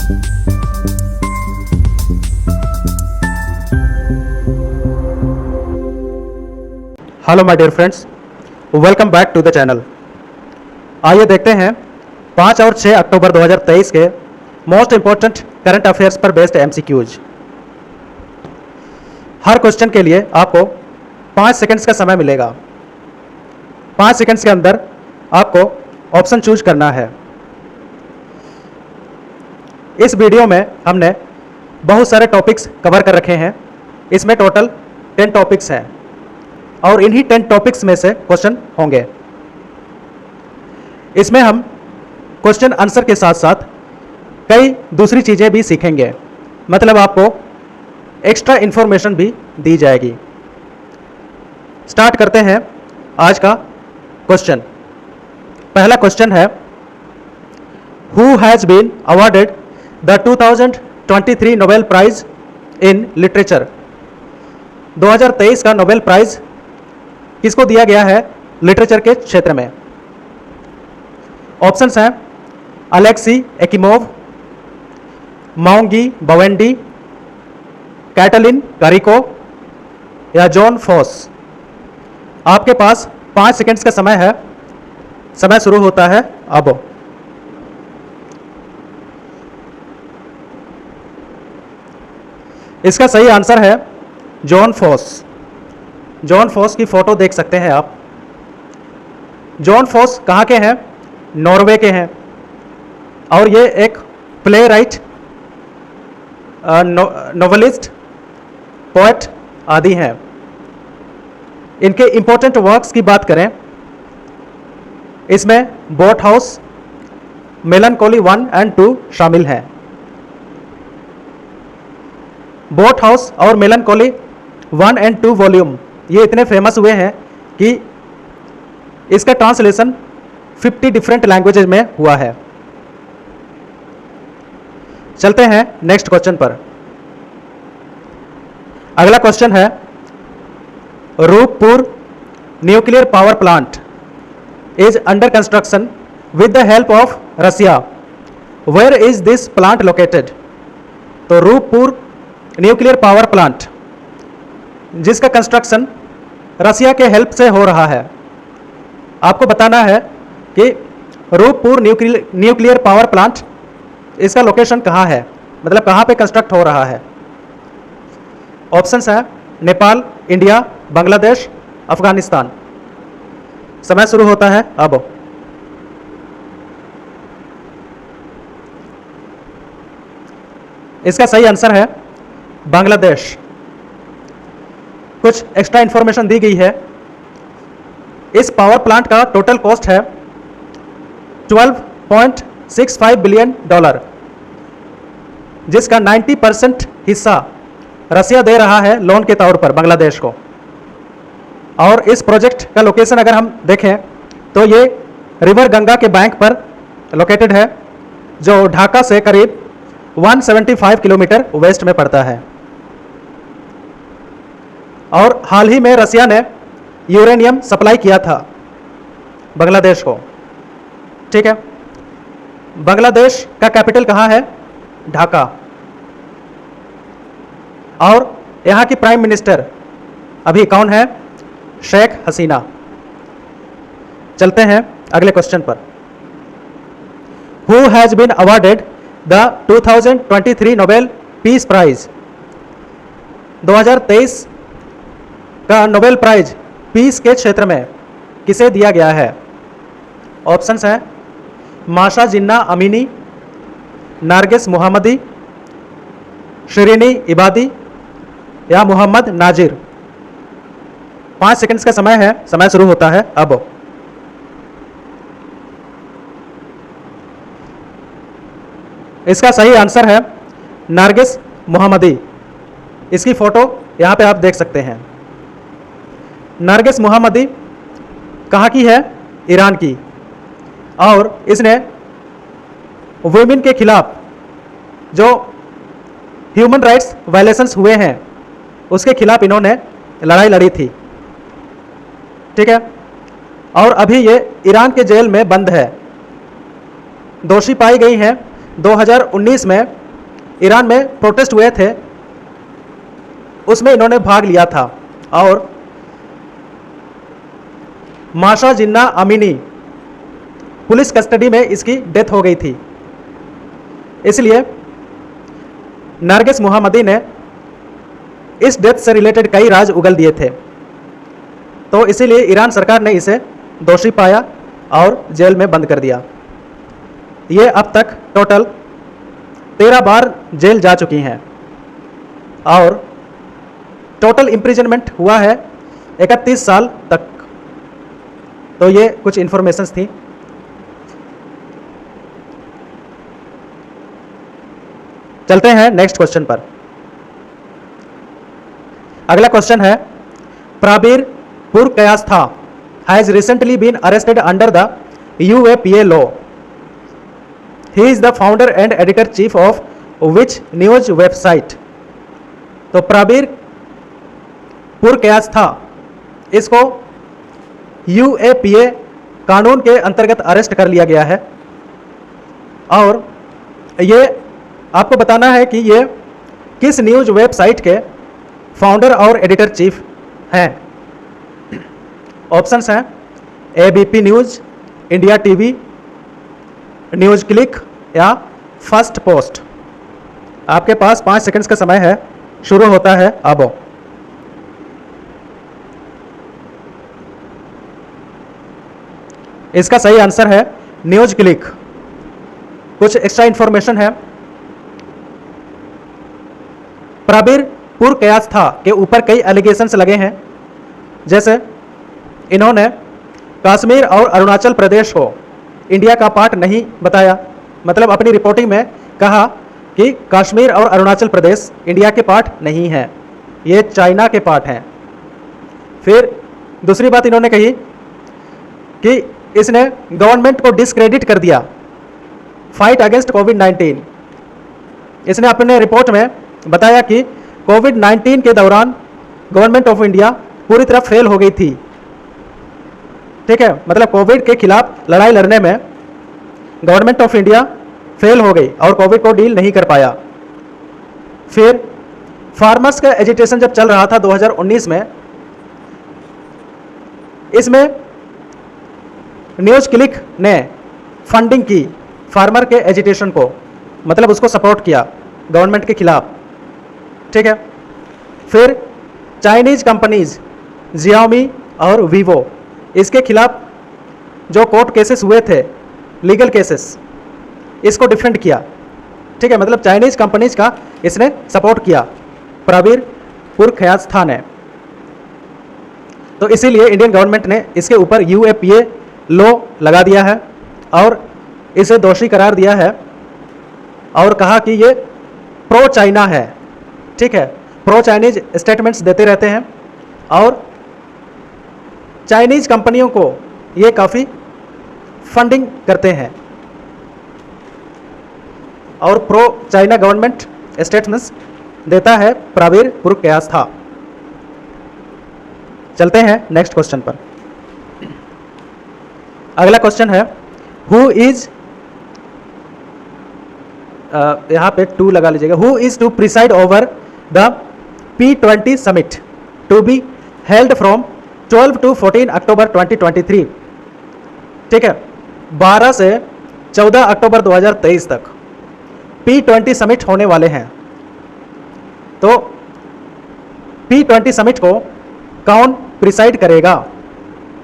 Hello my dear friends, welcome back to the channel. आइए देखते हैं 5 और 6 अक्टूबर 2023 के मोस्ट इंपॉर्टेंट करंट अफेयर्स पर बेस्ड एमसीक्यूज। हर क्वेश्चन के लिए आपको 5 सेकंड्स का समय मिलेगा। 5 सेकंड्स के अंदर आपको ऑप्शन चूज करना है। इस वीडियो में हमने बहुत सारे टॉपिक्स कवर कर रखे हैं। इसमें टोटल 10 टॉपिक्स हैं और इन्हीं 10 टॉपिक्स में से क्वेश्चन होंगे। इसमें हम क्वेश्चन आंसर के साथ साथ कई दूसरी चीज़ें भी सीखेंगे, मतलब आपको एक्स्ट्रा इंफॉर्मेशन भी दी जाएगी। स्टार्ट करते हैं आज का क्वेश्चन। पहला क्वेश्चन है, who has been awarded the 2023 Nobel prize in literature. 2023 का नोबेल प्राइज किसको दिया गया है लिटरेचर के क्षेत्र में? ऑप्शंस हैं Alexei Ekimov, Moungi Bawendi, Katalin Kariko या जॉन फॉस। आपके पास 5 सेकंड्स का समय है। समय शुरू होता है अब। इसका सही आंसर है जॉन फॉस। जॉन फॉस की फोटो देख सकते हैं आप। जॉन फॉस कहाँ के हैं? नॉर्वे के हैं और ये एक प्ले राइट, नोवेलिस्ट, पोएट आदि हैं। इनके इंपॉर्टेंट वर्क्स की बात करें, इसमें बोट हाउस, मेलनकोली 1 और 2 शामिल हैं। बोट हाउस और मेलनकोली 1 और 2 वॉल्यूम ये इतने फेमस हुए हैं कि इसका ट्रांसलेशन 50 डिफरेंट लैंग्वेजेज में हुआ है। चलते हैं नेक्स्ट क्वेश्चन पर। अगला क्वेश्चन है, Rooppur nuclear power plant is under construction with the help of Russia. Where is this plant located? तो रूपपुर न्यूक्लियर पावर प्लांट जिसका कंस्ट्रक्शन रसिया के हेल्प से हो रहा है। आपको बताना है कि रूपपुर न्यूक्लियर पावर प्लांट इसका लोकेशन कहाँ है, मतलब कहाँ पे कंस्ट्रक्ट हो रहा है। ऑप्शंस हैं नेपाल, इंडिया, बांग्लादेश, अफगानिस्तान। समय शुरू होता है अब। इसका सही आंसर है बांग्लादेश। कुछ एक्स्ट्रा इंफॉर्मेशन दी गई है। इस पावर प्लांट का टोटल कॉस्ट है $12.65 बिलियन, जिसका 90% हिस्सा रसिया दे रहा है लोन के तौर पर बांग्लादेश को। और इस प्रोजेक्ट का लोकेशन अगर हम देखें तो ये रिवर गंगा के बैंक पर लोकेटेड है, जो ढाका से करीब 175 किलोमीटर वेस्ट में पड़ता है। और हाल ही में रसिया ने यूरेनियम सप्लाई किया था बांग्लादेश को। ठीक है, बांग्लादेश का कैपिटल कहाँ है? ढाका। और यहाँ की प्राइम मिनिस्टर अभी कौन है? शेख हसीना। चलते हैं अगले क्वेश्चन पर। Who has been awarded the 2023 Nobel peace prize. 2023 का नोबेल प्राइज पीस के क्षेत्र में किसे दिया गया है? ऑप्शंस हैं माशा जिन्ना अमीनी, नारगिस मोहम्मदी, शिरीनी इबादी या मोहम्मद नाजिर। 5 सेकंड्स का समय है। समय शुरू होता है अब। इसका सही आंसर है नारगिस मोहम्मदी। इसकी फोटो यहाँ पे आप देख सकते हैं। नारगिस मोहम्मदी कहाँ की है? ईरान की। और इसने वुमेन के खिलाफ जो ह्यूमन राइट्स वायलेशंस हुए हैं उसके खिलाफ इन्होंने लड़ाई लड़ी थी। ठीक है, और अभी ये ईरान के जेल में बंद है। दोषी पाई गई हैं 2019 में ईरान में प्रोटेस्ट हुए थे उसमें इन्होंने भाग लिया था और माशा जिन्ना अमीनी पुलिस कस्टडी में इसकी डेथ हो गई थी। इसलिए नरगिस मोहम्मदी ने इस डेथ से रिलेटेड कई राज उगल दिए थे, तो इसीलिए ईरान सरकार ने इसे दोषी पाया और जेल में बंद कर दिया। ये अब तक टोटल 13 बार जेल जा चुकी हैं और टोटल इम्प्रिजनमेंट हुआ है 31 साल तक। तो ये कुछ इंफॉर्मेशंस थी। चलते हैं नेक्स्ट क्वेश्चन पर। अगला क्वेश्चन है, Prabir Purkayastha has recently been arrested under the UAPA law. He is the founder and editor chief of which news website. तो प्राबीर पुरकयास्था इसको UAPA कानून के अंतर्गत अरेस्ट कर लिया गया है और ये आपको बताना है कि ये किस न्यूज वेबसाइट के फाउंडर और एडिटर चीफ हैं। ऑप्शंस हैं ABP news, India TV, news click या फर्स्ट पोस्ट। आपके पास 5 सेकंड्स का समय है, शुरू होता है अब। इसका सही आंसर है न्यूज क्लिक। कुछ एक्स्ट्रा इंफॉर्मेशन है, प्राबीर पुरकयास्था के ऊपर कई एलिगेशंस लगे हैं, जैसे इन्होंने कश्मीर और अरुणाचल प्रदेश को इंडिया का पार्ट नहीं बताया, मतलब अपनी रिपोर्टिंग में कहा कि कश्मीर और अरुणाचल प्रदेश इंडिया के पार्ट नहीं है, ये चाइना के पार्ट हैं। फिर दूसरी बात इन्होंने कही कि इसने गवर्नमेंट को डिस्क्रेडिट कर दिया, फाइट अगेंस्ट कोविड-19। इसने अपने रिपोर्ट में बताया कि कोविड-19 के दौरान गवर्नमेंट ऑफ इंडिया पूरी तरह फेल हो गई थी। ठीक है, मतलब कोविड के खिलाफ लड़ाई लड़ने में गवर्नमेंट ऑफ इंडिया फेल हो गई और कोविड को डील नहीं कर पाया। फिर फार्मर्स का एजिटेशन जब चल रहा था 2019 में, इसमें न्यूज क्लिक ने फंडिंग की फार्मर के एजिटेशन को, मतलब उसको सपोर्ट किया गवर्नमेंट के खिलाफ। ठीक है, फिर चाइनीज कंपनीज जियाओमी और वीवो, इसके खिलाफ जो कोर्ट केसेस हुए थे, लीगल केसेस, इसको डिफेंड किया। ठीक है, मतलब चाइनीज कंपनीज का इसने सपोर्ट किया प्राबीर पुरकयास्था ने। तो इसीलिए इंडियन गवर्नमेंट ने इसके ऊपर UAPA लॉ लगा दिया है और इसे दोषी करार दिया है और कहा कि ये प्रो चाइना है। ठीक है, प्रो चाइनीज स्टेटमेंट्स देते रहते हैं और चाइनीज कंपनियों को ये काफ़ी फंडिंग करते हैं और प्रो चाइना गवर्नमेंट स्टेटमेंट्स देता है प्राबीर पुरकयास्था। चलते हैं नेक्स्ट क्वेश्चन पर। अगला क्वेश्चन है, हु इज, यहाँ पे 2 लगा लीजिएगा, who is to preside over the P20 summit to be held from 12 to 14 October 2023। ठीक है, 12 से 14 अक्टूबर 2023 तक P20 समिट होने वाले हैं। तो P20 समिट को कौन प्रिसाइड करेगा,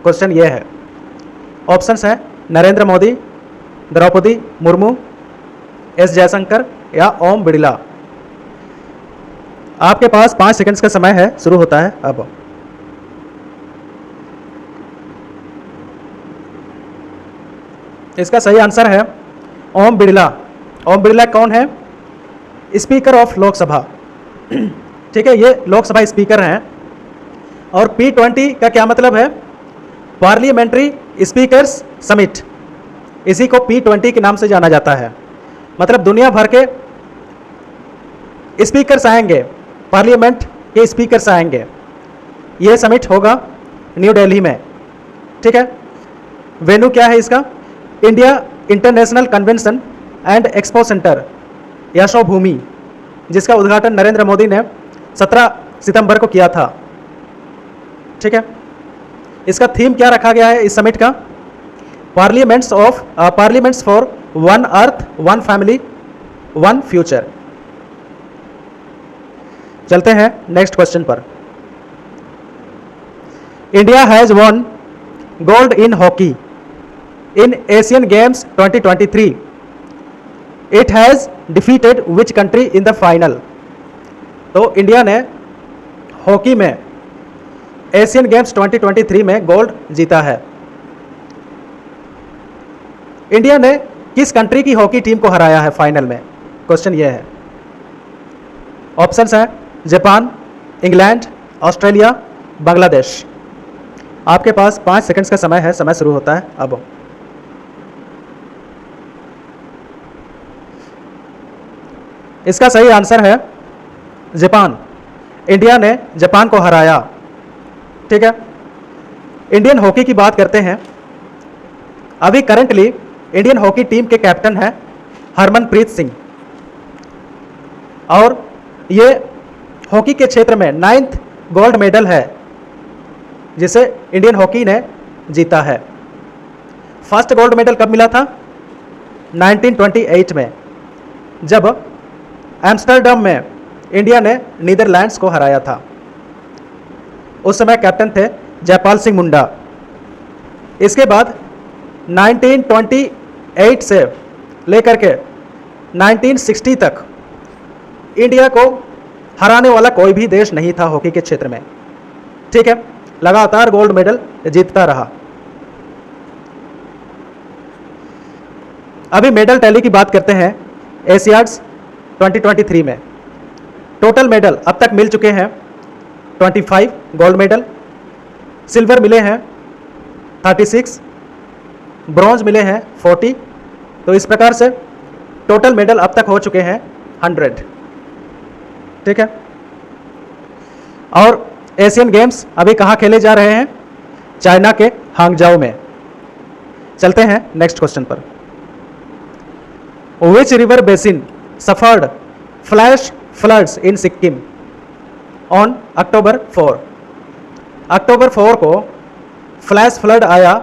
क्वेश्चन ये है। ऑप्शंस हैं नरेंद्र मोदी, द्रौपदी मुर्मू, S जयशंकर या ओम बिड़ला। आपके पास 5 सेकंड्स का समय है, शुरू होता है अब। इसका सही आंसर है ओम बिड़ला। ओम बिड़ला कौन है? Speaker of Lok Sabha. ठीक है, ये लोकसभा स्पीकर हैं। और P20 का क्या मतलब है? पार्लियामेंट्री स्पीकर्स समिट, इसी को P20 के नाम से जाना जाता है। मतलब दुनिया भर के स्पीकर्स आएंगे, पार्लियामेंट के स्पीकर्स आएंगे। ये समिट होगा न्यू दिल्ली में। ठीक है, वेन्यू क्या है इसका? India international convention and expo centre, Yashobhoomi. जिसका उद्घाटन नरेंद्र मोदी ने 17 सितंबर को किया था। ठीक है, इसका थीम क्या रखा गया है इस समिट का? Parliaments for one earth, one family, one future. चलते हैं नेक्स्ट क्वेश्चन पर। India has won gold in hockey in Asian games 2023। It has defeated which country in the final? तो इंडिया ने हॉकी में एशियन गेम्स 2023 में gold जीता है। India ने किस कंट्री की हॉकी टीम को हराया है फाइनल में? क्वेश्चन यह है। ऑप्शंस हैं जापान, इंग्लैंड, ऑस्ट्रेलिया, बांग्लादेश। आपके पास 5 सेकंड्स का समय है, समय शुरू होता है अब। इसका सही आंसर है जापान। इंडिया ने जापान को हराया। ठीक है, इंडियन हॉकी की बात करते हैं। अभी करंटली इंडियन हॉकी टीम के कैप्टन हैं हरमनप्रीत सिंह, और ये हॉकी के क्षेत्र में 9th गोल्ड मेडल है जिसे इंडियन हॉकी ने जीता है। फर्स्ट गोल्ड मेडल कब मिला था? 1928 में, जब एम्स्टर्डम में इंडिया ने नीदरलैंड्स को हराया था। उस समय कैप्टन थे जयपाल सिंह मुंडा। इसके बाद 1928 से लेकर के 1960 तक इंडिया को हराने वाला कोई भी देश नहीं था हॉकी के क्षेत्र में। ठीक है, लगातार गोल्ड मेडल जीतता रहा। अभी मेडल टैली की बात करते हैं। एशियाड्स 2023 में टोटल मेडल अब तक मिल चुके हैं 25 गोल्ड मेडल, सिल्वर मिले हैं 36, ब्रॉन्ज मिले हैं 40। तो इस प्रकार से टोटल मेडल अब तक हो चुके हैं 100। ठीक है, और एशियन गेम्स अभी कहाँ खेले जा रहे हैं? चाइना के हांगजाओ में। चलते हैं नेक्स्ट क्वेश्चन पर। Which river basin suffered flash floods in Sikkim on October 4? अक्टूबर 4 को फ्लैश फ्लड आया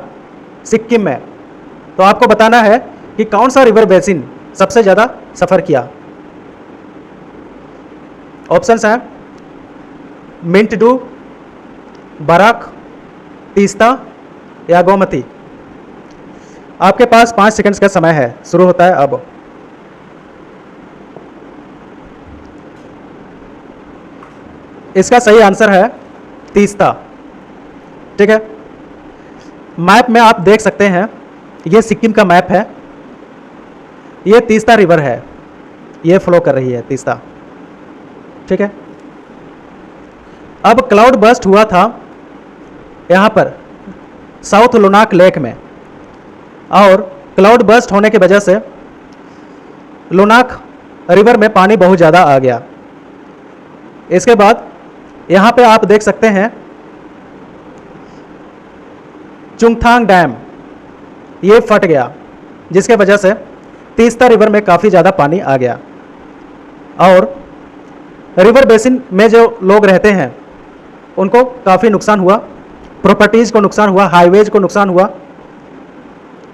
सिक्किम में। तो आपको बताना है कि कौन सा रिवर बेसिन सबसे ज़्यादा सफ़र किया। ऑप्शंस हैं मिंटडू, बराक, तीस्ता या गोमती। आपके पास 5 सेकंड्स का समय है, शुरू होता है अब। इसका सही आंसर है तीस्ता। ठीक है, मैप में आप देख सकते हैं, ये सिक्किम का मैप है, ये तीस्ता रिवर है, ये फ्लो कर रही है तीस्ता। ठीक है, अब क्लाउड बर्स्ट हुआ था यहाँ पर साउथ लुनाक लेक में, और क्लाउड बर्स्ट होने की वजह से लुनाक रिवर में पानी बहुत ज़्यादा आ गया। इसके बाद यहाँ पे आप देख सकते हैं चुंगथांग डैम, ये फट गया, जिसके वजह से तीस्ता रिवर में काफ़ी ज़्यादा पानी आ गया। और रिवर बेसिन में जो लोग रहते हैं उनको काफ़ी नुकसान हुआ, प्रॉपर्टीज़ को नुकसान हुआ, हाईवेज को नुकसान हुआ।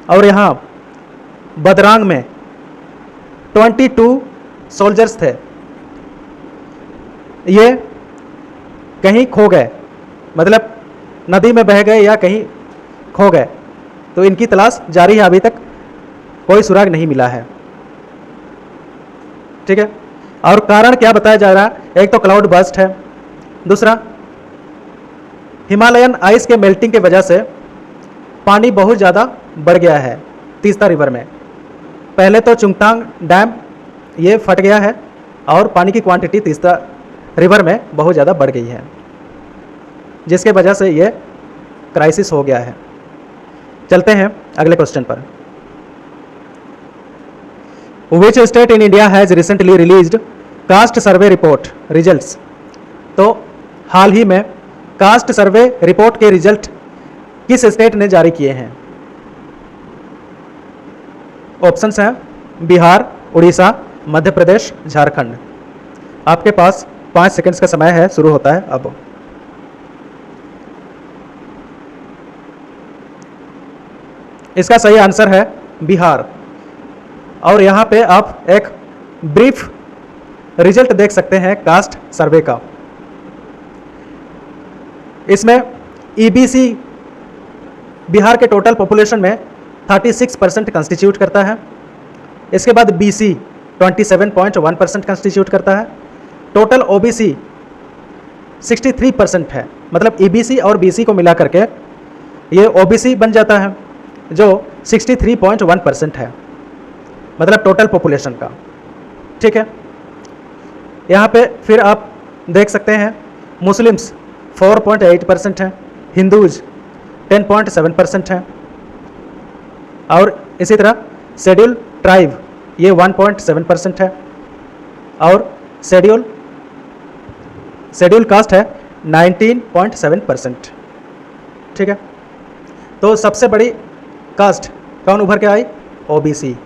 और यहाँ बदरांग में 22 सोल्जर्स थे, ये कहीं खो गए, मतलब नदी में बह गए या कहीं खो गए। तो इनकी तलाश जारी है, अभी तक कोई सुराग नहीं मिला है। ठीक है, और कारण क्या बताया जा रहा है? एक तो क्लाउड बर्स्ट है, दूसरा हिमालयन आइस के मेल्टिंग के वजह से पानी बहुत ज़्यादा बढ़ गया है तीस्ता रिवर में। पहले तो चुंगथांग डैम ये फट गया है और पानी की क्वांटिटी तीस्ता रिवर में बहुत ज़्यादा बढ़ गई है, जिसके वजह से ये क्राइसिस हो गया है। चलते हैं अगले क्वेश्चन पर। Which state in India has recently released cast survey report results? तो हाल ही में कास्ट सर्वे रिपोर्ट के रिजल्ट किस स्टेट ने जारी किए हैं? ऑप्शंस हैं बिहार, उड़ीसा, मध्य प्रदेश, झारखंड। आपके पास 5 सेकंड्स का समय है, शुरू होता है अब। इसका सही आंसर है बिहार। और यहाँ पे आप एक ब्रीफ रिजल्ट देख सकते हैं कास्ट सर्वे का। इसमें ईबीसी बिहार के टोटल पॉपुलेशन में 36% कंस्टिट्यूट करता है। इसके बाद बीसी 27.1% कंस्टिट्यूट करता है। टोटल ओबीसी 63% है, मतलब ईबीसी और बीसी को मिला करके ये ओबीसी बन जाता है, जो 63.1% है, मतलब टोटल पॉपुलेशन का। ठीक है, यहाँ पे फिर आप देख सकते हैं मुस्लिम्स 4.8% है, हिंदूज 10.7% है, और इसी तरह शेड्यूल ट्राइब ये 1.7% है, और शेड्यूल कास्ट है 19.7%। ठीक है, तो सबसे बड़ी कास्ट कौन उभर के आई? ओबीसी।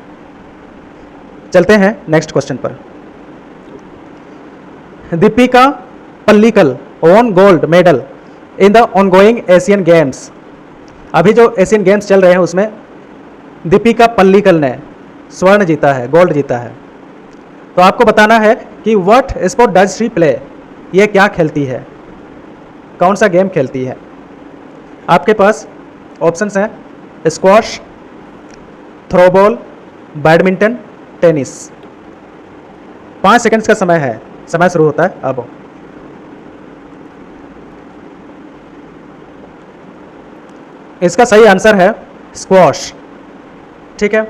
चलते हैं नेक्स्ट क्वेश्चन पर। Deepika Pallikal won gold medal in the ongoing Asian games. अभी जो एशियन गेम्स चल रहे हैं उसमें दीपिका पल्लिकल ने स्वर्ण जीता है, गोल्ड जीता है। तो आपको बताना है कि what sport does she play, ये क्या खेलती है, कौन सा गेम खेलती है। आपके पास ऑप्शंस हैं squash, throwball, badminton, tennis. 5 seconds का समय है, समय शुरू होता है अब। इसका सही आंसर है स्क्वॉश। ठीक है,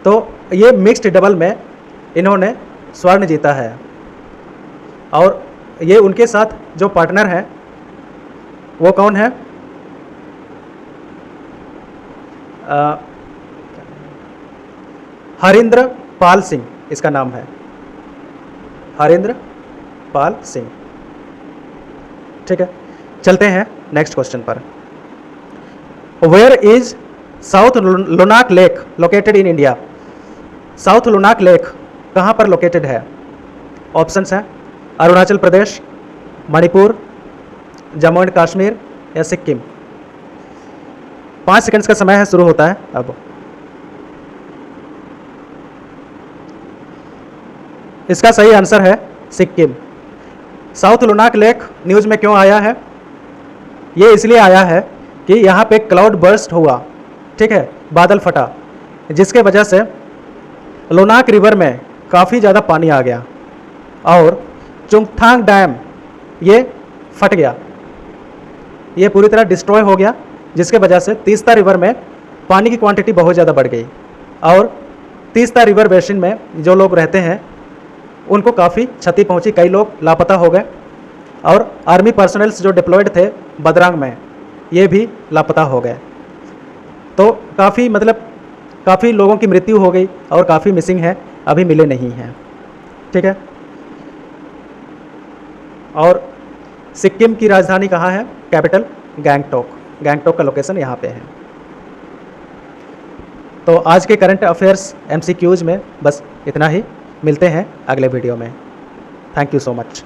तो ये मिक्स्ड डबल में इन्होंने स्वर्ण जीता है, और ये उनके साथ जो पार्टनर है वो कौन है? हरिंद्र पाल सिंह इसका नाम है, हरिंद्र पाल सिंह। ठीक है, चलते हैं नेक्स्ट क्वेश्चन पर। Where is south Lhonak lake located in India? South Lhonak lake कहाँ पर लोकेटेड है? ऑप्शंस हैं अरुणाचल प्रदेश, मणिपुर, जम्मू एंड कश्मीर या सिक्किम। 5 सेकंड्स का समय है, शुरू होता है अब। इसका सही आंसर है Sikkim. South Lhonak lake news में क्यों आया है? ये इसलिए आया है कि यहाँ पे क्लाउड बर्स्ट हुआ, ठीक है, बादल फटा, जिसके वजह से लोनाक रिवर में काफ़ी ज़्यादा पानी आ गया और चुंगथांग डैम ये फट गया, ये पूरी तरह डिस्ट्रॉय हो गया, जिसके वजह से तीस्ता रिवर में पानी की क्वांटिटी बहुत ज़्यादा बढ़ गई और तीस्ता रिवर बेसिन में जो लोग रहते हैं उनको काफ़ी क्षति पहुंची, कई लोग लापता हो गए और आर्मी पर्सनल्स जो डिप्लॉयड थे बदरांग में ये भी लापता हो गए। तो काफ़ी लोगों की मृत्यु हो गई और काफ़ी मिसिंग है, अभी मिले नहीं हैं। ठीक है, और सिक्किम की राजधानी कहाँ है? कैपिटल गैंगटॉक। गैंगटॉक का लोकेशन यहाँ पे है। तो आज के करंट अफेयर्स MCQs में बस इतना ही। मिलते हैं अगले वीडियो में। Thank you so much.